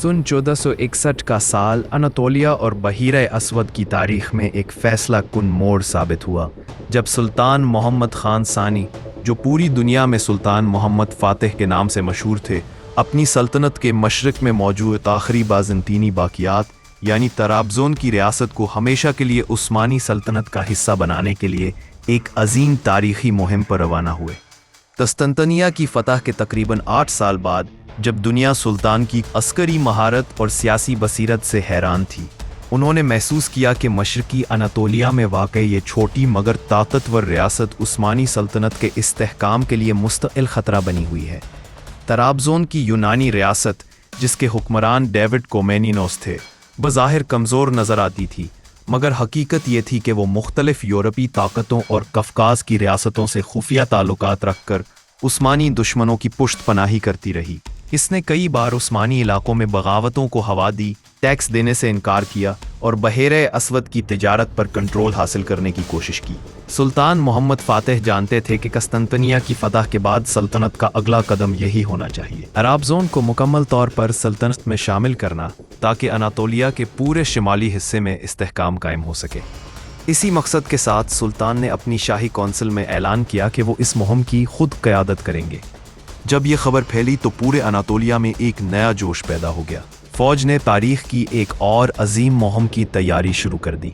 सन 1461 का साल अनातोलिया और बहीरे असवद की तारीख में एक फैसला कुन मोड़ साबित हुआ, जब सुल्तान मोहम्मद खान सानी, जो पूरी दुनिया में सुल्तान मोहम्मद फ़ातिह के नाम से मशहूर थे, अपनी सल्तनत के मशरक़ में मौजूद आखिरी बाज़ंतीनी बाक़ियात यानी तराबज़ोन की रियासत को हमेशा के लिए उस्मानी सल्तनत का हिस्सा बनाने के लिए एक अजीम तारीख़ी मुहिम पर रवाना हुए। कस्तांतनिया की फ़तह के तकरीबन 8 साल बाद, जब दुनिया सुल्तान की अस्करी महारत और सियासी बसीरत से हैरान थी, उन्होंने महसूस किया कि मशरक़ी अनातोलिया में वाक़ई ये छोटी मगर ताकतवर रियासत उस्मानी सल्तनत के इस्तेहकाम के लिए मुस्तकिल ख़तरा बनी हुई है। तराबज़ोन की यूनानी रियासत, जिसके हुक्मरान डेविड कोमेनिनोस थे, बज़ाहिर कमज़ोर नज़र आती थी, मगर हकीकत ये थी कि वो मुख्तलिफ यूरोपी ताकतों और कफ़काज़ की रियासतों से खुफिया ताल्लुकात रखकर उस्मानी दुश्मनों की पुश्त पनाही करती रही। इसने कई बार उस्मानी इलाकों में बगावतों को हवा दी, टैक्स देने से इनकार किया और बहेरे असवद की तिजारत पर कंट्रोल हासिल करने की कोशिश की। सुल्तान मोहम्मद फ़ातिह जानते थे कि कस्तांतनिया की फ़तह के बाद सल्तनत का अगला कदम यही होना चाहिए, तराबज़ोन को मुकम्मल तौर पर सल्तनत में शामिल करना, ताकि अनातोलिया के पूरे शिमाली हिस्से में इस्तेहकाम कायम हो सके। इसी मकसद के साथ सुल्तान ने अपनी शाही कौंसिल में ऐलान किया कि वो इस मुहिम की खुद क़यादत करेंगे। जब ये खबर फैली तो पूरे अनातोलिया में एक नया जोश पैदा हो गया। फ़ौज ने तारीख़ की एक और अजीम मुहिम की तैयारी शुरू कर दी।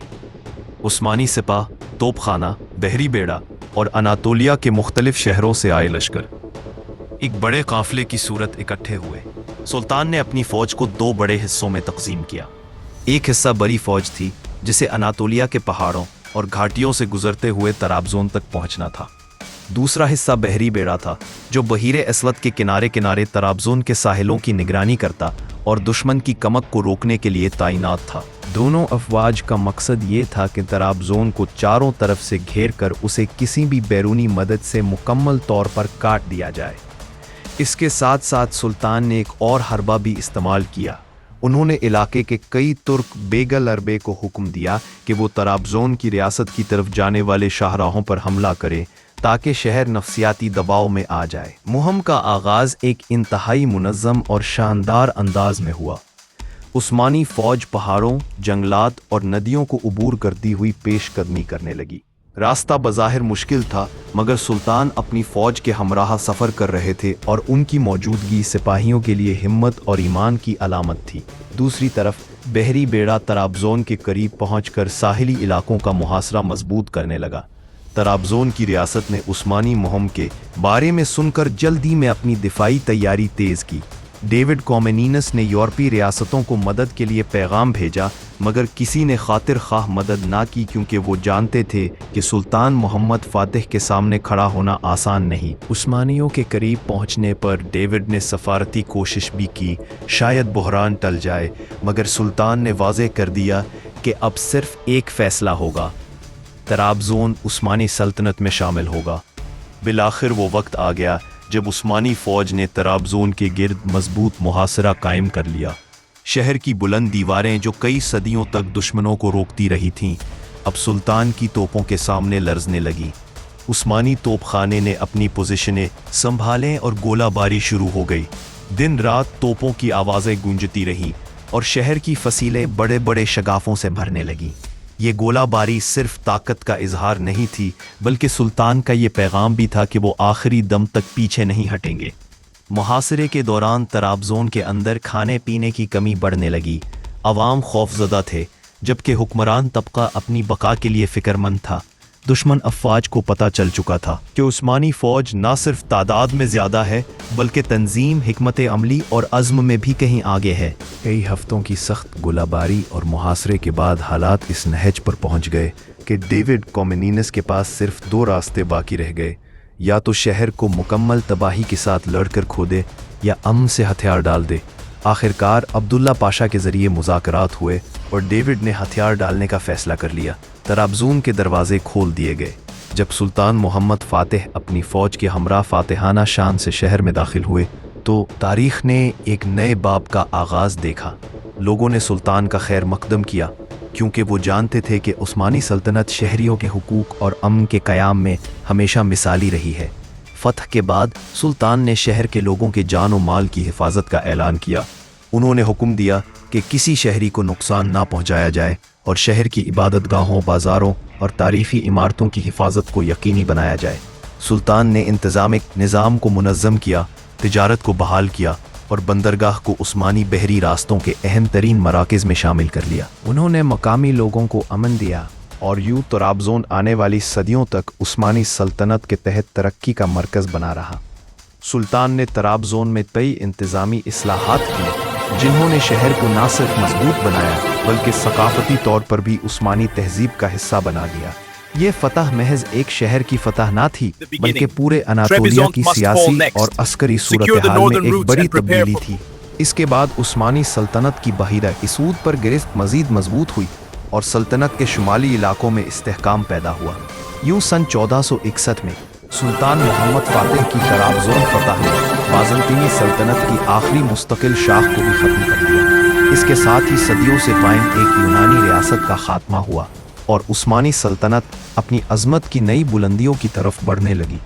उस्मानी सिपाह, तोपखाना, बहरी बेड़ा और अनातोलिया के मुख्तलिफ शहरों से आए लश्कर एक बड़े काफ़िले की सूरत इकट्ठे हुए। सुल्तान ने अपनी फ़ौज को 2 बड़े हिस्सों में तक़सीम किया। एक हिस्सा बड़ी फ़ौज थी, जिसे अनातोलिया के पहाड़ों और घाटियों से गुजरते हुए तराबज़ोन तक पहुंचना था। दूसरा हिस्सा बहरी बेड़ा था, जो बहीरे असवद के किनारे किनारे तराबज़ोन के साहिलों की निगरानी करता और दुश्मन की कमक को रोकने के लिए तैनात था। दोनों अफवाज का मकसद ये था कि तराबज़ोन को चारों तरफ से घेर कर उसे किसी भी बैरूनी मदद से मुकम्मल तौर पर काट दिया जाए। इसके साथ साथ सुल्तान ने एक और हरबा भी इस्तेमाल किया। उन्होंने इलाके के कई तुर्क बेगल अरबे को हुक्म दिया कि वो तराबज़ोन की रियासत की तरफ जाने वाले शाहराहों पर हमला करें, ताकि शहर नफसियाती दबाव में आ जाए। मुहिम का आगाज़ एक इंतहाई मुनज़्ज़म और शानदार अंदाज में हुआ। उस्मानी फ़ौज पहाड़ों, जंगलात और नदियों को उबूर करती हुई पेशकदमी करने लगी। रास्ता बज़ाहिर मुश्किल था, मगर सुल्तान अपनी फ़ौज के हमराह सफ़र कर रहे थे और उनकी मौजूदगी सिपाहियों के लिए हिम्मत और ईमान की अलामत थी। दूसरी तरफ बहरी बेड़ा तराबज़ोन के करीब पहुंचकर साहिली इलाकों का मुहासरा मजबूत करने लगा। तराबज़ोन की रियासत ने उस्मानी मुहिम के बारे में सुनकर जल्दी में अपनी दिफाई तैयारी तेज़ की। डेविड कोमेनिनस ने यूरोपी रियासतों को मदद के लिए पैगाम भेजा, मगर किसी ने खातिर ख्वाह मदद ना की, क्योंकि वो जानते थे कि सुल्तान मोहम्मद फ़ातिह के सामने खड़ा होना आसान नहीं। उस्मानियों के करीब पहुंचने पर डेविड ने सफारती कोशिश भी की, शायद बहरान टल जाए, मगर सुल्तान ने वाज़ेह कर दिया कि अब सिर्फ एक फ़ैसला होगा, तराबज़ोन उस्मानी सल्तनत में शामिल होगा। बिलाखिर वो वक्त आ गया जब उस्मानी फ़ौज ने तराबज़ोन के गिर्द मजबूत मुहासरा कायम कर लिया। शहर की बुलंद दीवारें, जो कई सदियों तक दुश्मनों को रोकती रही थीं, अब सुल्तान की तोपों के सामने लरज़ने लगीं। उस्मानी तोपखाने ने अपनी पोजीशनें संभालें और गोलाबारी शुरू हो गई। दिन रात तोपों की आवाज़ें गूंजती रहीं और शहर की फसीलें बड़े बड़े शगाफों से भरने लगीं। ये गोलाबारी सिर्फ ताकत का इजहार नहीं थी, बल्कि सुल्तान का ये पैगाम भी था कि वो आखिरी दम तक पीछे नहीं हटेंगे। मुहासरे के दौरान तराबज़ोन के अंदर खाने पीने की कमी बढ़ने लगी। अवाम खौफज़दा थे, जबकि हुक्मरान तबका अपनी बका के लिए फ़िक्रमंद था। दुश्मन अफ़वाज को पता चल चुका था कि उस्मानी फ़ौज न सिर्फ तादाद में ज़्यादा है, बल्कि तंजीम, हिकमत अमली और अज़्म में भी कहीं आगे है। कई हफ्तों की सख्त गोलाबारी और मुहासरे के बाद हालात इस नहज पर पहुंच गए कि डेविड कोमेनिनस के पास सिर्फ 2 रास्ते बाकी रह गए, या तो शहर को मुकम्मल तबाही के साथ लड़कर खो दे या अमन से हथियार डाल दे। आखिरकार अब्दुल्ला पाशा के ज़रिए मुज़ाकरात हुए और डेविड ने हथियार डालने का फ़ैसला कर लिया। तराबज़ोन के दरवाजे खोल दिए गए। जब सुल्तान मोहम्मद फ़ातिह अपनी फ़ौज के हमरा फ़ातिहाना शान से शहर में दाखिल हुए, तो तारीख़ ने एक नए बाब का आगाज़ देखा। लोगों ने सुल्तान का खैर मकदम किया, क्योंकि वो जानते थे कि उस्मानी सल्तनत शहरियों के हुकूक और अमन के क़याम में हमेशा मिसाली रही है। फ़तह के बाद सुल्तान ने शहर के लोगों के जान और माल की हिफाजत का ऐलान किया। انہوں نے حکم دیا کہ کسی شہری کو نقصان نہ پہنچایا جائے اور شہر کی عبادت گاہوں، بازاروں اور تاریخی عمارتوں کی حفاظت کو یقینی بنایا جائے۔ سلطان نے انتظامی نظام کو منظم کیا، تجارت کو بحال کیا اور بندرگاہ کو عثمانی بحری راستوں کے اہم ترین مراکز میں شامل کر لیا۔ انہوں نے مقامی لوگوں کو امن دیا اور یوں طرابزون آنے والی صدیوں تک عثمانی سلطنت کے تحت ترقی کا مرکز بنا رہا۔ سلطان نے طرابزون میں کئی انتظامی اصلاحات کی جنہوں نے شہر کو نہ صرف مضبوط بنایا بلکہ ثقافتی طور پر بھی عثمانی تہذیب کا حصہ بنا دیا۔ یہ فتح محض ایک شہر کی فتح نہ تھی بلکہ پورے اناطولیہ کی سیاسی اور عسکری صورتحال میں ایک بڑی تبدیلی تھی۔ اس کے بعد عثمانی سلطنت کی بحیرہ اسود پر گرفت مزید مضبوط ہوئی اور سلطنت کے شمالی علاقوں میں استحکام پیدا ہوا۔ یوں سن 1461 میں سلطان محمد فاتح کی طرابزون فتح نے بازنطینی سلطنت کی آخری مستقل شاخ کو بھی ختم کر دیا۔ اس کے ساتھ ہی صدیوں سے قائم ایک یونانی ریاست کا خاتمہ ہوا اور عثمانی سلطنت اپنی عظمت کی نئی بلندیوں کی طرف بڑھنے لگی۔